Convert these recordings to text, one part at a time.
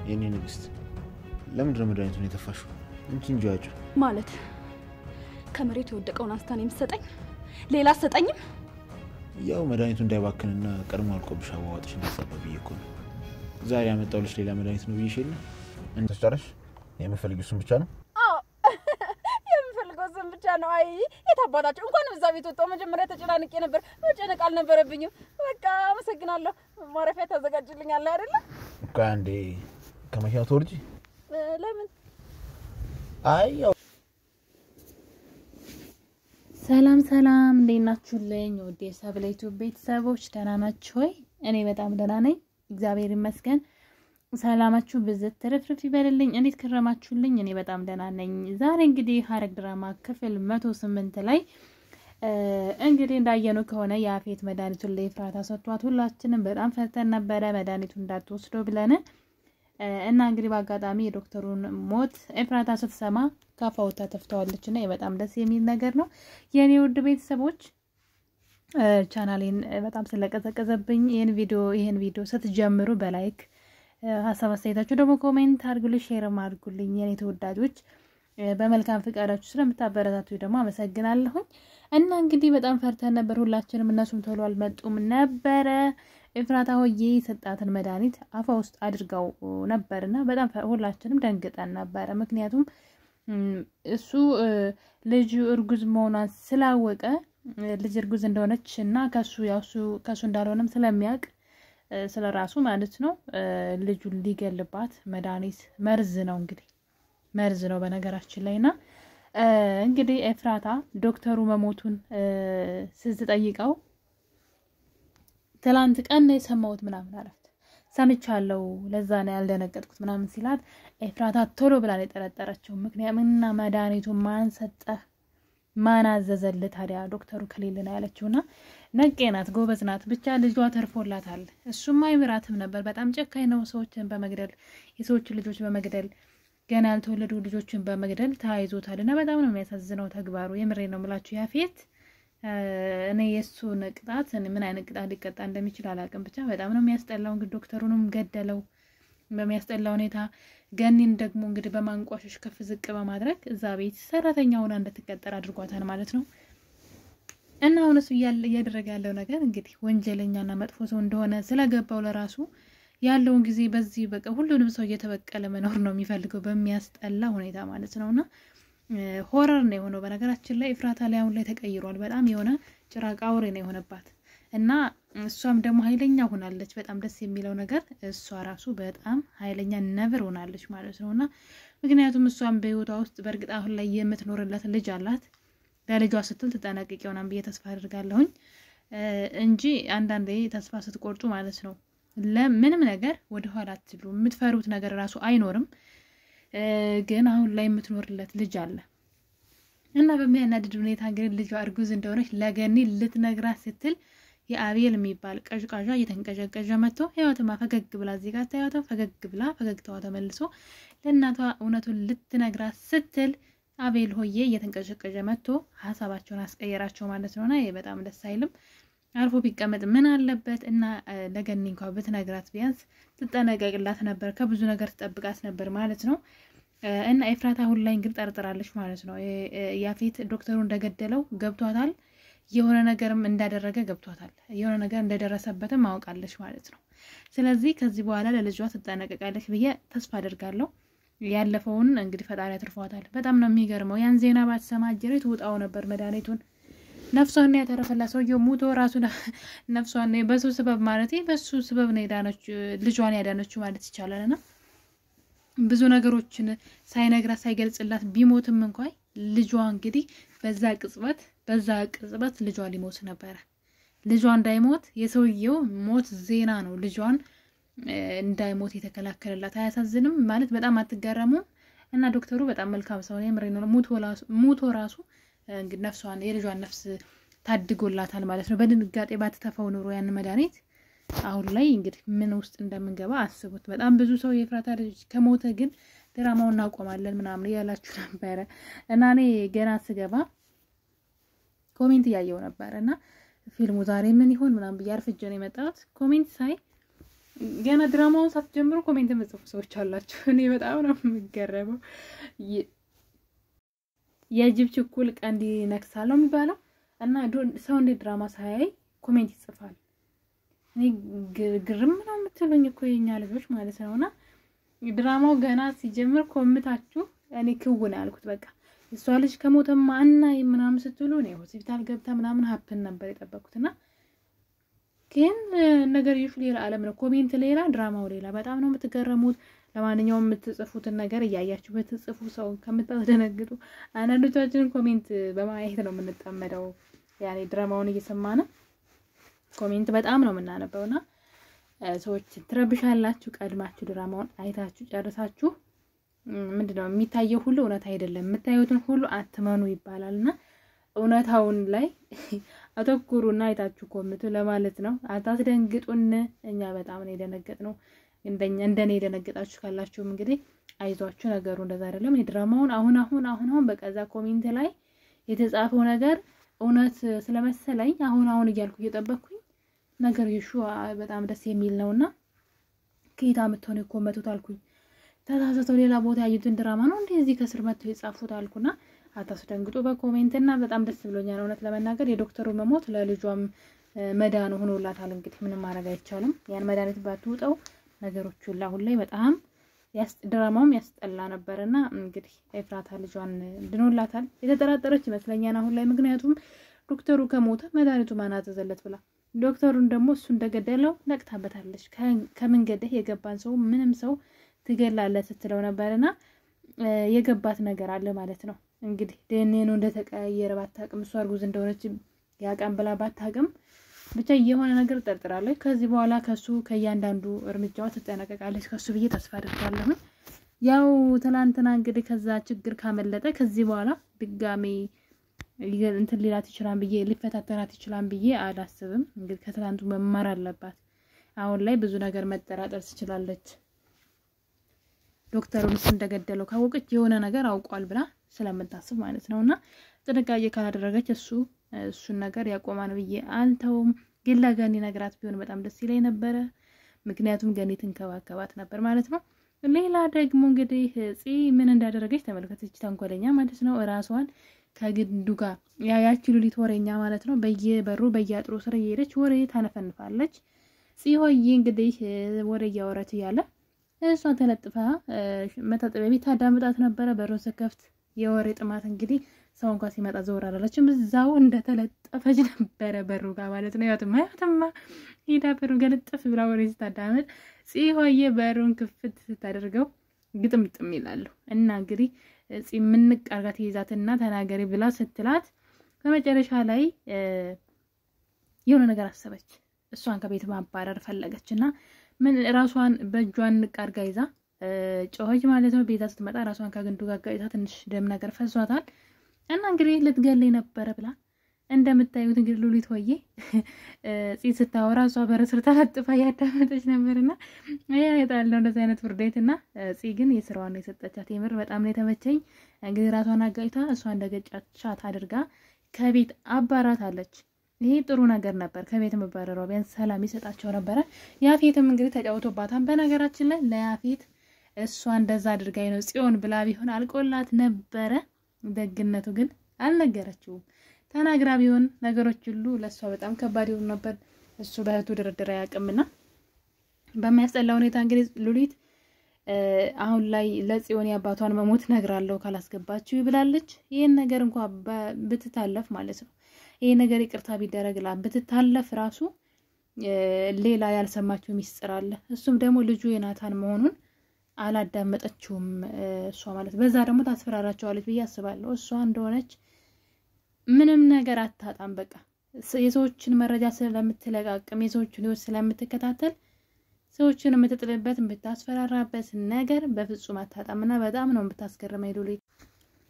የኔ ንግስት ለምንድን ነው መድኃኒቱን የተፋሽው? እንቺ እንጃጁ ማለት ከመሬት የወደቀውን አንስታን የምትሰጠኝ ሌላ አሰጠኝም? ያው መድኃኒቱ እንዳይባክንና ቀድሞ አልቆብሽ አዋዋጥሽ እንዳሰበብ ይኮ ነው። ዛሬ ያመጣውልሽ ሌላ መድኃኒት ነው ብዬሽልኝ እንዴ? ተጨረሽ? የምፈልገው እሱን ብቻ ነው? አዎ የምፈልገው እሱን ብቻ ነው። አይ የታባታችሁ እንኳን በዛ ቤት ወጣው መጀመሪያ ተጨናንቄ ነበር። መጨነቅ አልነበረብኝም። በቃ አመሰግናለሁ። ማረፊያ ታዘጋጅልኛለህ አይደል? እኮ አንዴ ከመኪናው ተወርጂ። ለምን? አይ ያው ሰላም ሰላም እንዴት ናችሁልኝ? ወደ ሰብለይቱ ቤተሰቦች ደህና ናችሁ ወይ? እኔ በጣም ደህና ነኝ እግዚአብሔር ይመስገን። ሰላማችሁ ብዝት ተረፍርፍ ይበልልኝ። እንዴት ከረማችሁልኝ? እኔ በጣም ደህና ነኝ። ዛሬ እንግዲህ ሐረግ ድራማ ክፍል 108 ላይ እንግዲህ እንዳየነው ከሆነ ያፌት መድኃኒቱን ለኤፍራታ ሰጥቷት ሁላችንም በጣም ፈርተን ነበረ መድኃኒቱን እንዳትወስደው ብለን እና እንግዲህ በአጋጣሚ የዶክተሩን ሞት ኤፍራታ ስትሰማ ካፋውታ ተፍታዋለችና በጣም ደስ የሚል ነገር ነው። የኔ ውድ ቤተሰቦች ቻናሌን በጣም ስለቀዘቀዘብኝ ይሄን ቪዲዮ ስትጀምሩ በላይክ ሐሳብ አስተያየታችሁ ደግሞ ኮሜንት አድርጉልኝ፣ ሼር አድርጉልኝ። የኔ ተወዳጆች በመልካም ፍቃዳችሁ ስለምታበረታቱ ደግሞ አመሰግናለሁ። እና እንግዲህ በጣም ፈርተን ነበር ሁላችንም፣ እነሱም ቶሎ አልመጡም ነበረ። ኤፍራታ ሆዬ ሰጣትን መድኃኒት አፋ ውስጥ አድርገው ነበርና በጣም ሁላችንም ደንግጠን ነበር። ምክንያቱም እሱ ልጅ እርጉዝ መሆኗን ስላወቀ ልጅ እርጉዝ እንደሆነችና ከሱ እንዳልሆነም ስለሚያውቅ ስለራሱ ማለት ነው ልጁን ሊገልባት መድኃኒት መርዝ ነው በነገራችን ላይና እንግዲህ ኤፍራታ ዶክተሩ መሞቱን ስትጠይቀው ትላንት ቀን የሰማሁት ምናምን አረፍት ሰምቻለሁ ለዛ ነው ያልደነገጥኩት ምናምን ሲላት ኤፍራታ ቶሎ ብላ የጠረጠረችው ምክንያቱምና መድኃኒቱ ማን ሰጠህ ማን አዘዘልህ ታዲያ ዶክተሩ ከሌለና ያለችውና ነቄናት ጎበዝናት ብቻ ልጇ ተርፎላታል። እሱም አይምራትም ነበር በጣም ጨካኝ ነው። ሰዎችን በመግደል የሰዎች ልጆች በመግደል ገና ያልተወለዱ ልጆችን በመግደል ታይዞታልና በጣም ነው የሚያሳዝነው ተግባሩ። የምሬ ነው የምላችሁ ያፌት እኔ የሱን ቅጣት ምን አይነት ቅጣት ሊቀጣ እንደሚችል አላውቅም። ብቻ በጣም ነው የሚያስጠላው። እንግዲህ ዶክተሩንም ገደለው በሚያስጠላው ሁኔታ። ገኒን ደግሞ እንግዲህ በማንቋሸሽ ከፍ ዝቅ በማድረግ እዛ ቤት ሰራተኛ ሆና እንድትቀጠር አድርጓታል ማለት ነው። እና አሁንስ እያደረገ ያለው ነገር እንግዲህ ወንጀለኛና መጥፎ ሰው እንደሆነ ስለገባው ለራሱ ያለውን ጊዜ በዚህ በቃ ሁሉንም ሰው እየተበቀለ መኖር ነው የሚፈልገው በሚያስጠላ ሁኔታ ማለት ነውና ሆረር ነው የሆነው። በነገራችን ላይ ኤፍራታ ላይ አሁን ላይ ተቀይሯል። በጣም የሆነ ጭራቅ አውሬ ነው የሆነባት እና እሷም ደግሞ ኃይለኛ ሆናለች። በጣም ደስ የሚለው ነገር እሷ ራሱ በጣም ኃይለኛ ነብር ሆናለች ማለት ነውና ምክንያቱም እሷም በህይወቷ ውስጥ በርግጥ አሁን ላይ የምትኖርላት ልጅ አላት። ለልጇ ስትል ተጠናቀቅ ይሆናል ብዬ ተስፋ አድርጋለሁኝ እንጂ አንዳንዴ ተስፋ ስትቆርጡ ማለት ነው ለምንም ነገር ወደ ኋላ አትሉ። የምትፈሩት ነገር ራሱ አይኖርም። ግን አሁን ላይ የምትኖርለት ልጅ አለ እና በሚያናድድ ሁኔታ እንግዲህ ልጇ እርጉዝ እንደሆነች ለገኒ ልትነግራት ስትል የአቤል የሚባል ቀዥቃዣ እየተንቀዠቀዠ መጥቶ ህይወትማ ፈገግ ብላ እዚህ ጋር ታያታ ፈገግታዋ ተመልሶ ለእናቷ እውነቱን ልትነግራት ስትል አቤል ሆዬ እየተንቀዠቀዠ መጥቶ ሐሳባቸውን አስቀየራቸው ማለት ነውና ይሄ በጣም ደስ አይልም። አልፎ ቢቀመጥ ምን አለበት እና ለገኒ እንኳን ብትነግራት ቢያንስ ትጠነቀቅላት ነበር፣ ከብዙ ነገር ትጠብቃት ነበር ማለት ነው። እና ኤፍራታ አሁን ላይ እንግዲህ ጠርጥራለች ማለት ነው። ያፌት ዶክተሩ እንደገደለው ገብቷታል። የሆነ ነገርም እንዳደረገ ገብቷታል። የሆነ ነገር እንደደረሰበትም ማወቃለች ማለት ነው። ስለዚህ ከዚህ በኋላ ለልጇ ትጠነቀቃለች ብዬ ተስፋ አደርጋለሁ። ያለፈውን እንግዲህ ፈጣሪ አትርፏታል። በጣም ነው የሚገርመው። ያን ዜና ባትሰማ ጅሬት ውጣው ነበር መድኃኒቱን ነፍሷን ያተረፈላት ሰውየው ሙቶ ራሱ ነፍሷን በሱ ስበብ ማለት በሱ ስበብ ነው ያዳነችው ልጇን ያዳነችው ማለት ይቻላልና ብዙ ነገሮችን ሳይነግራት ሳይገልጽላት ቢሞትም እንኳን ልጇ እንግዲህ በዛ ቅጽበት ልጇ ሊሞት ነበር። ልጇ እንዳይሞት የሰውየው ሞት ዜና ነው ልጇን እንዳይሞት የተከላከለላት። አያሳዝንም ማለት በጣም አትገረሙ። እና ዶክተሩ በጣም መልካም ሰው ነው። የምሬ ነው። ሙቶ ራሱ እንግዲህ ነፍሷን የልጇን ነፍስ ታድጎላታል ማለት ነው። በድንጋጤ ባትተፋው ኑሮ ያን መድኃኒት አሁን ላይ እንግዲህ ምን ውስጥ እንደምንገባ አስቡት። በጣም ብዙ ሰው የኤፍራታ ልጅ ከሞተ ግን ድራማውን እናቆማለን ምናምን ያላችሁ ነበር እና እኔ ገና ስገባ ኮሜንት ያየው ነበርና ፊልሙ ዛሬ ምን ይሆን ምናምን በያርፍጀ ነው የመጣሁት። ኮሜንት ሳይ ገና ድራማውን ሳትጀምሩ ኮሜንት መጽፉ ሰዎች አላችሁ። እኔ በጣም ነው የምገረመው። የጅብ ችኩል ቀንዲ ነክሳለው የሚባለው እና ሰው እንደ ድራማ ሳያይ ኮሜንት ይጽፋል። እኔ ግርም ነው የምትሉኝ እኮ የኛ ልጆች ማለት ነውና ድራማው ገና ሲጀምር ኮምታችሁ እኔ ክውን ያልኩት በቃ እሷ ልጅ ከሞተማ እና ምናምን ስትሉ ነው ሆስፒታል ገብታ ምናምን ሀፕን ነበር የጠበቁትና ግን ነገር ሌላ ዓለም ነው። ኮሜንት ሌላ ድራማው ሌላ። በጣም ነው የምትገረሙት። ለማንኛውም የምትጽፉትን ነገር እያያችሁ በትጽፉ ሰው ከምታስደነግጡ አንዳንዶቻችን ኮሜንት በማየት ነው የምንጠመደው። ያኔ ድራማውን እየሰማነ ኮሜንት በጣም ነው የምናነበውና ሰዎች ትረብሻላችሁ። ቀድማችሁ ድራማውን አይታችሁ ጨርሳችሁ ምንድነው የሚታየው ሁሉ እውነት አይደለም፣ የምታዩትን ሁሉ አትመኑ ይባላልና እውነታውን ላይ አተኩሩና አይታችሁ ኮምቱ ለማለት ነው። አታስደንግጡን። እኛ በጣም ነው የደነገጥነው። እንደኔ የደነገጣችሁ ካላችሁም እንግዲህ አይዟችሁ፣ ነገሩ እንደዛ አይደለም። የድራማውን አሁን በቀዛ ኮሜንት ላይ የተጻፈው ነገር እውነት ስለመሰለኝ አሁን እያልኩ እየጠበቅኩኝ ነገር ይሹ በጣም ደስ የሚል ነውና ከይታ መተው ኮመቱት አልኩኝ። ተሳስተው ሌላ ቦታ ያዩትን ድራማ ነው እንደዚህ ከስር መተው የጻፉት አልኩና አታስደንግጡ በኮሜንትና በጣም ደስ ብሎኛል። እውነት ለመናገር የዶክተሩ መሞት ለልጇም መዳን ሆኖላታል። እንግዲህ ምንም ማድረግ አይቻልም። ያን መድኃኒት ባትውጠው ነገሮች ሁሉ አሁን ላይ በጣም ድራማውም ያስጠላ ነበርና እንግዲህ ኤፍራታ ልጇን ድኖላታል። የተጠራጠረች ይመስለኛል አሁን ላይ ምክንያቱም ዶክተሩ ከሞተ መድኃኒቱ ማን አዘዘለት ብላ ዶክተሩን ደግሞ እሱ እንደገደለው ነቅታበታለች። ከመንገድህ የገባን ሰው ምንም ሰው ትገላለህ ስትለው ነበርና የገባት ነገር አለ ማለት ነው። እንግዲህ ደኔኑ እንደተቀያየረ ባታቅም እሷ እርጉዝ እንደሆነች ያቀን ብላ ባታቅም ብቻ የሆነ ነገር ጠርጥራለች። ከዚህ በኋላ ከሱ ከያንዳንዱ እርምጃዋ ትጠነቀቃለች ከሱ ብዬ ተስፋ አድርጋለሁ። ያው ትላንትና እንግዲህ ከዛ ችግር ካመለጠ ከዚህ በኋላ ድጋሜ እንትን ሊላት ይችላል ብዬ ሊፈታተናት ይችላል ብዬ አላስብም። እንግዲህ ከትላንቱ መማር አለባት። አሁን ላይ ብዙ ነገር መጠራጠር ትችላለች። ዶክተሩን እንደገደለው ካወቀች የሆነ ነገር አውቋል ብላ ስለምታስብ ማለት ነውና ጥንቃቄ ካላደረገች እሱን ነገር ያቆማን ብዬ አልተውም። ግን ለገኒ ነገራት ቢሆን በጣም ደስ ይለኝ ነበር። ምክንያቱም ገኒ ትንከባከባት ነበር ማለት ነው። ሌላ ደግሞ እንግዲህ ጽ ምን እንዳደረገች ተመልከተች። ተንኮለኛ ማለት ነው። ራሷን ከግንዱ ጋር ያቺ ሉሊት ወሬኛ ማለት ነው። በየበሩ በያጥሩ ስር እየሄደች ወሬ ታነፈንፋለች። ጽሆዬ እንግዲህ ወሬ እያወራች እያለ እሷ ተለጥፋ መታጠቢያ ቤት ታዳምጣት ነበረ። በሩን ስከፍት የወሬ ጥማት እንግዲህ ሰው እንኳን ሲመጣ ዘወር አላለችም። እዛው እንደተለጠፈች ነበረ በሩ ጋር ማለት ነው። ያትማ ሄዳ በሩ ጋር ልጥፍ ብላ ወሬ ስታዳምጥ ጽሆዬ በሩን ክፍት ስታደርገው ግጥምጥም ይላሉ እና እንግዲህ ጽ ምንቅ አርጋ ትይዛትና ተናገሪ ብላ ስትላት በመጨረሻ ላይ የሆነ ነገር አሰበች። እሷን ከቤት ማባረር ፈለገችና ምን ራሷን በእጇን ንቃርጋ ይዛ ጮኸች ማለት ነው። ቤዛ ስትመጣ ራሷን ከግንዱ ጋር ጋይታ ትንሽ ደም ነገር ፈሷታል እና እንግዲህ ልትገለኝ ነበር ብላ እንደምታዩት እንግዲህ ሉሊት ሆዬ ጽ ስታወራ እሷ በረስር ተለጥፋ ያዳመጠች ነበርና ያይታለው እንደዚህ አይነት ፍርዴትና ጽ ግን የስራዋን ነው የሰጠቻት። የምር በጣም ነው የተመቸኝ። እንግዲህ ራሷን አጋይታ እሷ እንደገጫቻት አድርጋ ከቤት አባራታለች። ይሄ ጥሩ ነገር ነበር። ከቤት መባረሯ ቢያንስ ሰላም ይሰጣቸው ነበር። ያፌትም እንግዲህ ተጫውቶባታል። በነገራችን ላይ ለያፌት እሷ እንደዛ አድርጋይ ነው ጽዮን ብላ ቢሆን አልቆላት ነበረ። ደግነቱ ግን አልነገረችውም። ተናግራ ቢሆን ነገሮች ሁሉ ለሷ በጣም ከባድ ይሆን ነበር። እሱ በእህቱ ድርድር ያቀምና በሚያስጠላ ሁኔታ እንግዲህ ሉሊት አሁን ላይ ለጽዮን ያባቷን መሞት ነግራለሁ ካላስገባችሁ ይብላለች። ይሄን ነገር እንኳን ብትታለፍ ማለት ነው ይሄ ነገር ይቅርታ ቢደረግላ ብትታለፍ ራሱ ሌላ ያልሰማችሁ ሚስጥር አለ። እሱም ደግሞ ልጁ የናታን መሆኑን አላዳመጠችውም እሷ ማለት በዛ ደግሞ ታስፈራራቸዋለች ብዬ አስባለሁ። እሷ እንደሆነች ምንም ነገር አታጣም። በቃ የሰዎችን መረጃ ስለምትለቃቅም የሰዎችን ህይወት ስለምትከታተል ሰዎችን የምትጥልበት የምታስፈራራበት ነገር በፍጹም አታጣምና በጣም ነው የምታስገርመኝ ሉሊት።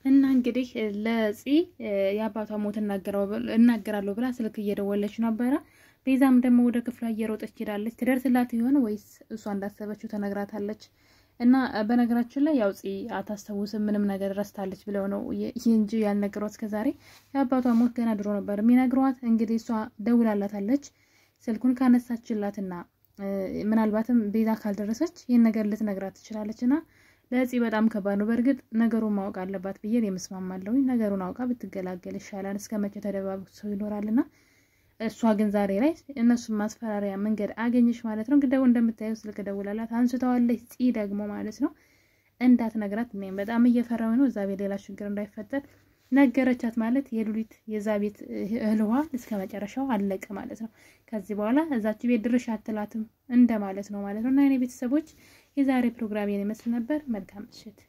እና እንግዲህ ለጽ ያባቷ ሞት እናገራለሁ ብላ ስልክ እየደወለች ነበር። ቤዛም ደግሞ ወደ ክፍሏ እየሮጠች ሄዳለች። ትደርስላት ይሆን ወይስ እሷ እንዳሰበችው ተነግራታለች? እና በነገራችን ላይ ያው ጽ አታስተውስም ምንም ነገር ረስታለች ብለው ነው እንጂ ያልነገሯት እስከዛሬ ያባቷ ሞት ገና ድሮ ነበር የሚነግሯት። እንግዲህ እሷ ደውላላታለች። ስልኩን ካነሳችላትና ምናልባትም ቤዛ ካልደረሰች ይሄን ነገር ልትነግራት ትችላለችና ለጽ በጣም ከባድ ነው በርግጥ ነገሩን ማወቅ አለባት ብዬ የምስማማለሁ ነገሩን አውቃ ብትገላገል ይሻላል እስከመቼ ተደባብሰው ይኖራልና እሷ ግን ዛሬ ላይ እነሱ ማስፈራሪያ መንገድ አገኘሽ ማለት ነው ግዴው እንደምታየው ስልክ ደውላላት አንስታዋለች ጽ ደግሞ ማለት ነው እንዳትነግራት እኔም በጣም እየፈራው ነው እዛ ቤት ሌላ ችግር እንዳይፈጠር ነገረቻት ማለት የሉሊት የዛቤት እህልዋ እስከ መጨረሻው አለቀ ማለት ነው ከዚህ በኋላ እዛች ቤት ድርሽ አትላትም እንደማለት ነው ማለት ነው እና እኔ ቤተሰቦች የዛሬ ፕሮግራም ይመስል ነበር መልካም ምሽት